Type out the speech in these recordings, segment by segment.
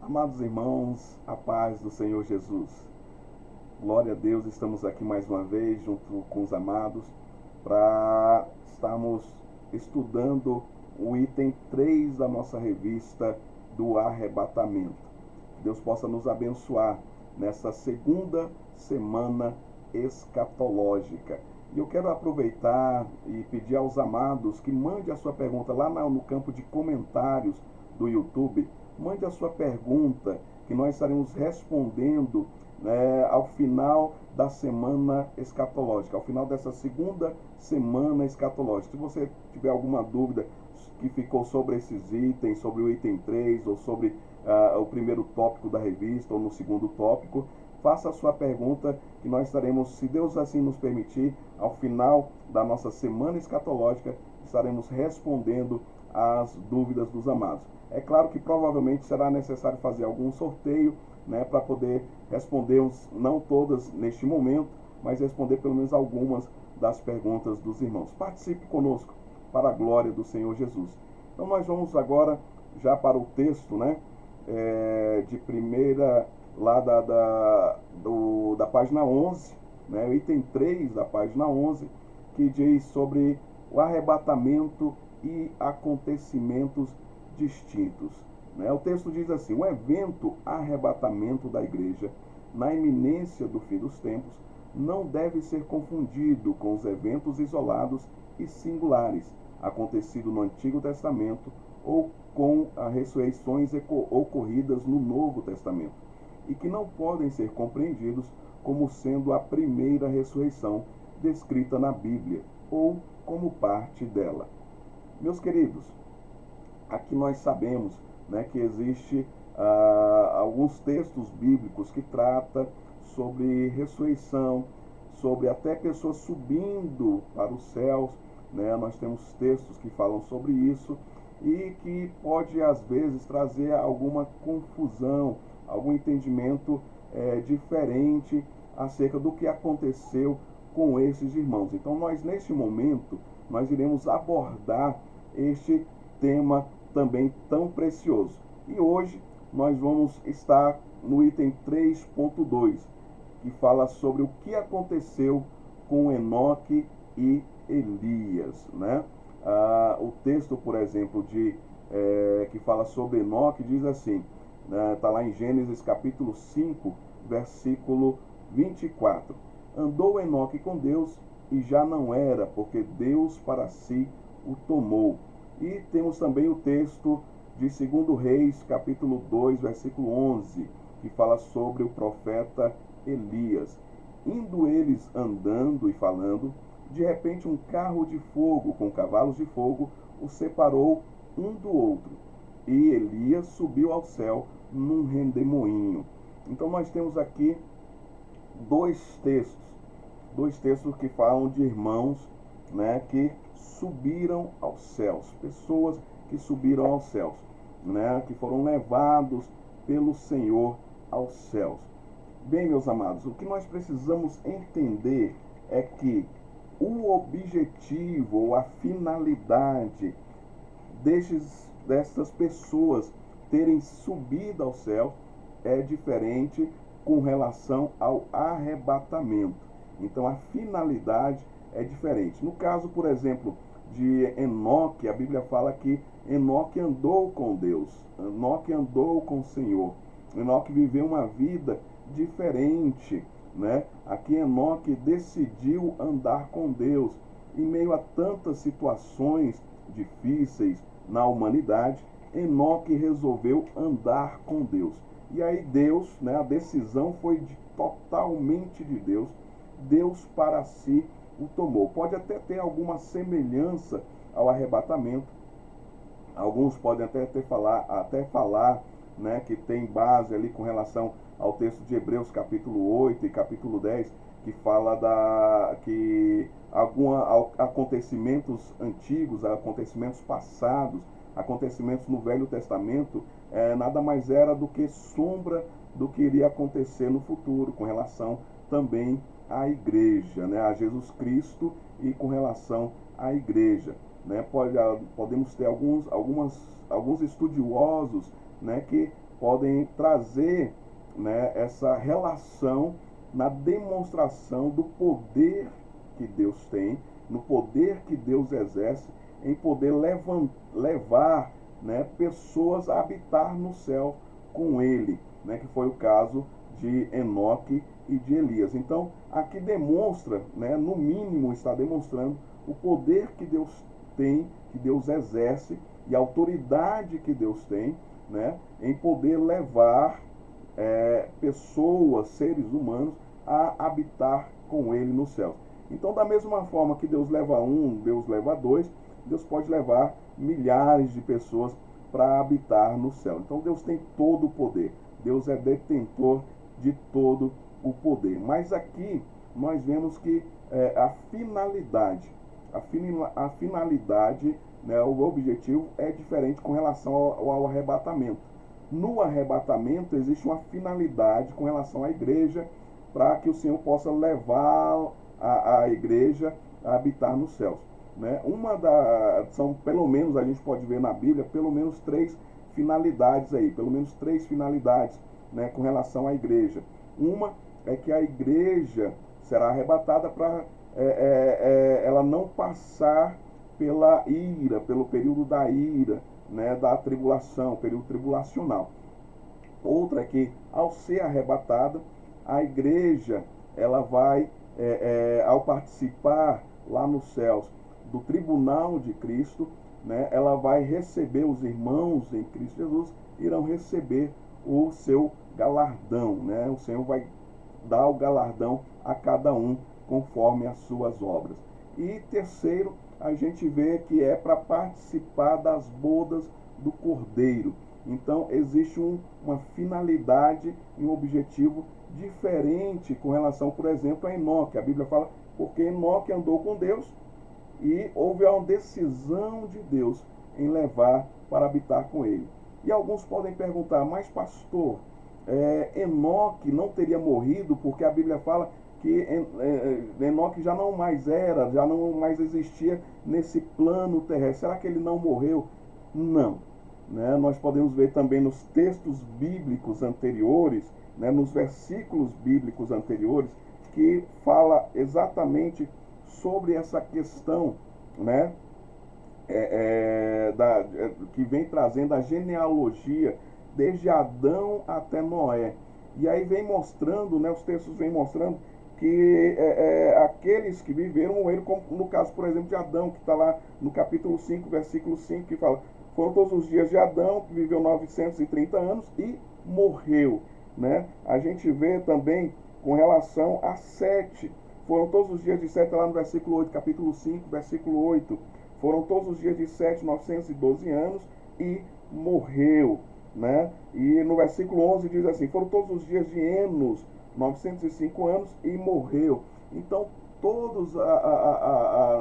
Amados irmãos, a paz do Senhor Jesus. Glória a Deus, estamos aqui mais uma vez junto com os amados para estarmos estudando o item 3 da nossa revista do arrebatamento. Que Deus possa nos abençoar nessa segunda semana escatológica. E eu quero aproveitar e pedir aos amados que mande a sua pergunta lá no campo de comentários do YouTube. Mande a sua pergunta, que nós estaremos respondendo ao final da semana escatológica, ao final dessa segunda semana escatológica. Se você tiver alguma dúvida que ficou sobre esses itens, sobre o item 3, ou sobre o primeiro tópico da revista, ou no segundo tópico, faça a sua pergunta, que nós estaremos, se Deus assim nos permitir, ao final da nossa semana escatológica, estaremos respondendo às dúvidas dos amados. É claro que provavelmente será necessário fazer algum sorteio, para poder responder, não todas neste momento, mas responder pelo menos algumas das perguntas dos irmãos. Participe conosco para a glória do Senhor Jesus. Então nós vamos agora já para o texto, de primeira, lá da página 11, o item 3 da página 11, que diz sobre o arrebatamento e acontecimentos distintos. O texto diz assim: o evento arrebatamento da igreja na iminência do fim dos tempos não deve ser confundido com os eventos isolados e singulares acontecidos no Antigo Testamento ou com as ressurreições ocorridas no Novo Testamento, e que não podem ser compreendidos como sendo a primeira ressurreição descrita na Bíblia ou como parte dela. Meus queridos, aqui nós sabemos que existe alguns textos bíblicos que tratam sobre ressurreição, sobre até pessoas subindo para os céus. Nós temos textos que falam sobre isso e que pode às vezes trazer alguma confusão, algum entendimento diferente acerca do que aconteceu com esses irmãos. Então nós neste momento nós iremos abordar este tema também tão precioso. E hoje nós vamos estar no item 3.2, que fala sobre o que aconteceu com Enoque e Elias. O texto, por exemplo, que fala sobre Enoque diz assim, está lá em Gênesis capítulo 5, versículo 24. Andou Enoque com Deus e já não era, porque Deus para si o tomou. E temos também o texto de 2 Reis, capítulo 2, versículo 11, que fala sobre o profeta Elias. Indo eles andando e falando, de repente um carro de fogo com cavalos de fogo os separou um do outro. E Elias subiu ao céu num redemoinho. Então nós temos aqui dois textos que falam de irmãos, que subiram aos céus, pessoas que subiram aos céus, que foram levados pelo Senhor aos céus. Bem, meus amados, o que nós precisamos entender é que o objetivo ou a finalidade dessas pessoas terem subido ao céu é diferente com relação ao arrebatamento. Então a finalidade é diferente. No caso, por exemplo, de Enoque, a Bíblia fala que Enoque andou com Deus, Enoque andou com o Senhor, Enoque viveu uma vida diferente. Aqui Enoque decidiu andar com Deus. Em meio a tantas situações difíceis na humanidade, Enoque resolveu andar com Deus. E aí Deus, a decisão foi totalmente de Deus. Deus para si o tomou. Pode até ter alguma semelhança ao arrebatamento. Alguns podem até falar que tem base ali com relação ao texto de Hebreus capítulo 8 e capítulo 10, que fala que alguns acontecimentos antigos, acontecimentos passados, acontecimentos no Velho Testamento, nada mais era do que sombra do que iria acontecer no futuro, com relação também à igreja, a Jesus Cristo e com relação à igreja. né? Podemos ter alguns estudiosos, né, que podem trazer, né, essa relação na demonstração do poder que Deus tem, no poder que Deus exerce em poder levar, né, pessoas a habitar no céu com ele, né, que foi o caso de Enoque e de Elias. Então, aqui demonstra, né, no mínimo está demonstrando o poder que Deus tem, que Deus exerce, e a autoridade que Deus tem, né, em poder levar pessoas, seres humanos, a habitar com ele no céu. Então, da mesma forma que Deus leva um, Deus leva dois, Deus pode levar milhares de pessoas para habitar no céu. Então, Deus tem todo o poder. Deus é detentor de todo o poder. Mas aqui nós vemos que a finalidade, né, o objetivo é diferente com relação ao arrebatamento. No arrebatamento existe uma finalidade com relação à igreja, para que o Senhor possa levar a igreja a habitar nos céus, né? São pelo menos, a gente pode ver na Bíblia, pelo menos três finalidades aí, né, com relação à igreja. Uma é que a igreja será arrebatada para ela não passar pela ira, pelo período da ira, né, da tribulação, período tribulacional. Outra é que, ao ser arrebatada, a igreja ela vai, ao participar lá nos céus do tribunal de Cristo, né, ela vai receber, os irmãos em Cristo Jesus irão receber o seu galardão, né? O Senhor vai dar o galardão a cada um conforme as suas obras. E terceiro, a gente vê que é para participar das bodas do Cordeiro. Então existe uma finalidade e um objetivo diferente com relação, por exemplo, a Enoque. A Bíblia fala, porque Enoque andou com Deus e houve uma decisão de Deus em levar para habitar com ele. E alguns podem perguntar, mas pastor, Enoque não teria morrido, porque a Bíblia fala que Enoque já não mais existia nesse plano terrestre. Será que ele não morreu? Não. Né? Nós podemos ver também nos textos bíblicos anteriores, né, nos versículos bíblicos anteriores, que fala exatamente sobre essa questão, né, que vem trazendo a genealogia desde Adão até Noé. E aí vem mostrando, né, os textos vêm mostrando que aqueles que viveram morreram, como no caso, por exemplo, de Adão, que está lá no capítulo 5, versículo 5, que fala: foram todos os dias de Adão, que viveu 930 anos e morreu. Né? A gente vê também com relação a Sete. Foram todos os dias de Sete, lá no versículo 8, capítulo 5, versículo 8. Foram todos os dias de Sete, 912 anos e morreu. Né? E no versículo 11 diz assim: foram todos os dias de Enos, 905 anos e morreu. Então, todos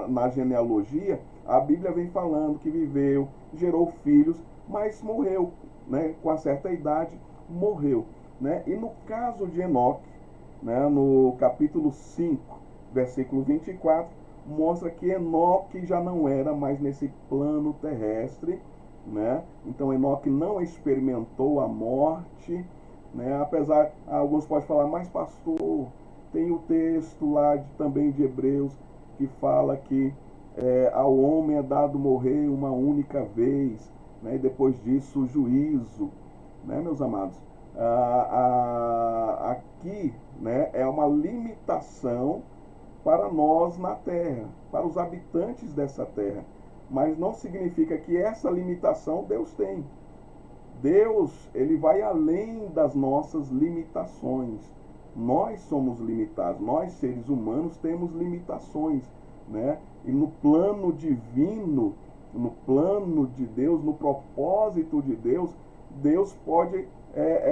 na genealogia, a Bíblia vem falando que viveu, gerou filhos, mas morreu, né? Com uma certa idade, morreu. Né? E no caso de Enoque, né, no capítulo 5, versículo 24, mostra que Enoque já não era mais nesse plano terrestre, né? Então Enoque não experimentou a morte, né? Apesar, alguns podem falar, mas pastor, tem o texto lá também de Hebreus que fala que ao homem é dado morrer uma única vez, né? E depois disso o juízo, né, meus amados? Aqui, né, é uma limitação para nós na terra, para os habitantes dessa terra, mas não significa que essa limitação Deus tem. Deus, ele vai além das nossas limitações. Nós somos limitados, nós seres humanos temos limitações, né? E no plano divino, no plano de Deus, no propósito de Deus, Deus pode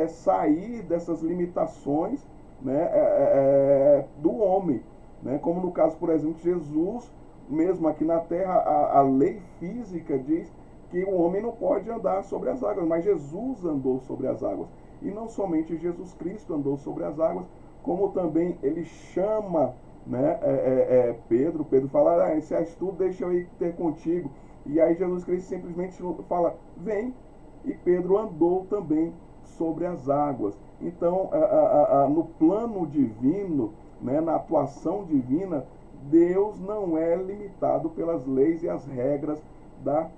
sair dessas limitações, né, do homem, né? Como no caso, por exemplo, Jesus, mesmo aqui na terra, a lei física diz que o homem não pode andar sobre as águas, mas Jesus andou sobre as águas. E não somente Jesus Cristo andou sobre as águas, como também ele chama, né, Pedro fala: se és tu, deixa eu ir ter contigo. E aí Jesus Cristo simplesmente fala, vem, e Pedro andou também sobre as águas. Então, no plano divino, né, na atuação divina, Deus não é limitado pelas leis e as regras da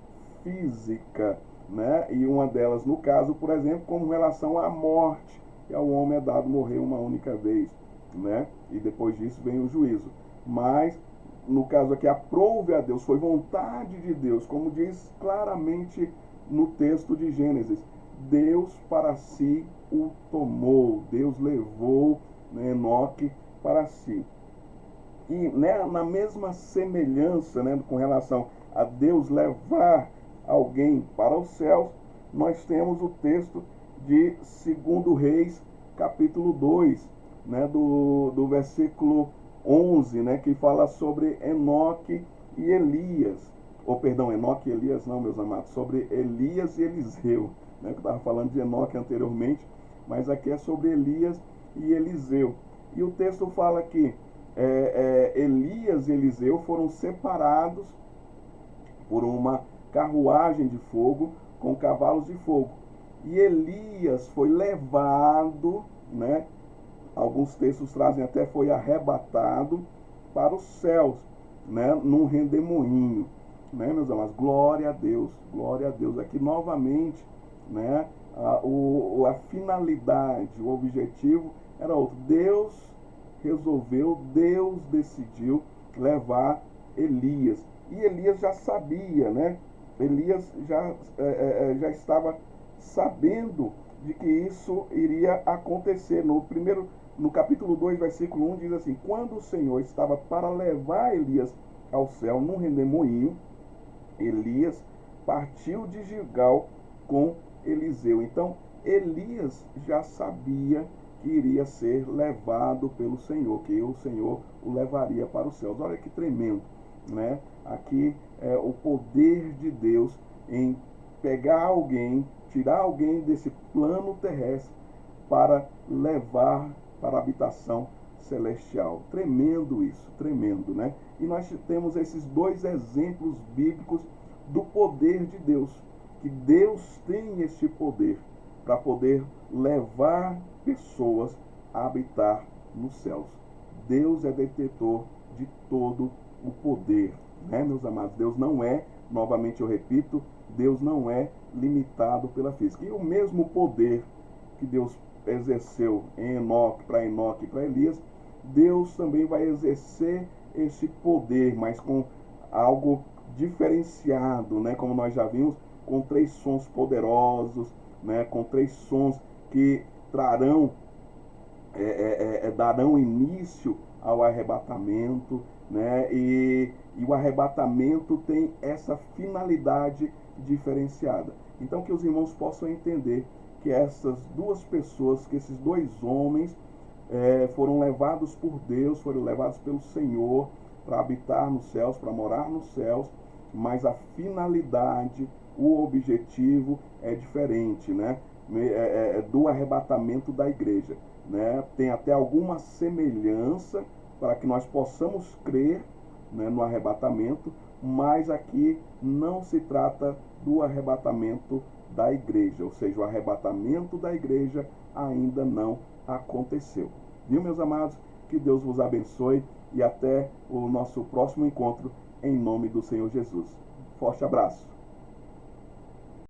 física, né? E uma delas, no caso, por exemplo, com relação à morte, que ao homem é dado morrer uma única vez, né? E depois disso vem o juízo. Mas, no caso aqui, aprove a Deus, foi vontade de Deus, como diz claramente no texto de Gênesis, Deus para si o tomou, Deus levou, né, Enoque para si. E, né, na mesma semelhança, né, com relação a Deus levar alguém para os céus, nós temos o texto de 2 Reis, capítulo 2, né, do versículo 11, né, que fala sobre Enoque e Elias. Ou, perdão, Enoque e Elias não, meus amados, sobre Elias e Eliseu. Né, que eu estava falando de Enoque anteriormente, mas aqui é sobre Elias e Eliseu. E o texto fala que Elias e Eliseu foram separados por uma carruagem de fogo com cavalos de fogo. E Elias foi levado, né? Alguns textos trazem até foi arrebatado para os céus, né? Num redemoinho, né, meus amados? Glória a Deus, glória a Deus. Aqui novamente, né? A finalidade, o objetivo era outro. Deus resolveu, Deus decidiu levar Elias. E Elias já sabia, né? Elias já estava sabendo de que isso iria acontecer. No capítulo 2, versículo 1, diz assim, quando o Senhor estava para levar Elias ao céu num redemoinho, Elias partiu de Gilgal com Eliseu. Então, Elias já sabia que iria ser levado pelo Senhor, que o Senhor o levaria para os céus. Olha que tremendo, né? Aqui é o poder de Deus em pegar alguém, tirar alguém desse plano terrestre para levar para a habitação celestial. Tremendo isso, tremendo, né? E nós temos esses dois exemplos bíblicos do poder de Deus, que Deus tem este poder para poder levar pessoas a habitar nos céus. Deus é detentor de todo o poder, né, meus amados? Deus não é, novamente eu repito, Deus não é limitado pela física. E o mesmo poder que Deus exerceu em Enoque e para Elias, Deus também vai exercer esse poder, mas com algo diferenciado, né? Como nós já vimos, com 3 sons poderosos, né? Com 3 sons que darão início ao arrebatamento, né? E o arrebatamento tem essa finalidade diferenciada. Então, que os irmãos possam entender que essas duas pessoas, que esses 2 homens foram levados por Deus, foram levados pelo Senhor para habitar nos céus, para morar nos céus, mas a finalidade, o objetivo é diferente, né? Do arrebatamento da igreja, né? Tem até alguma semelhança para que nós possamos crer, né, no arrebatamento, mas aqui não se trata do arrebatamento da igreja, ou seja, o arrebatamento da igreja ainda não aconteceu. Viu, meus amados? Que Deus vos abençoe e até o nosso próximo encontro, em nome do Senhor Jesus. Forte abraço.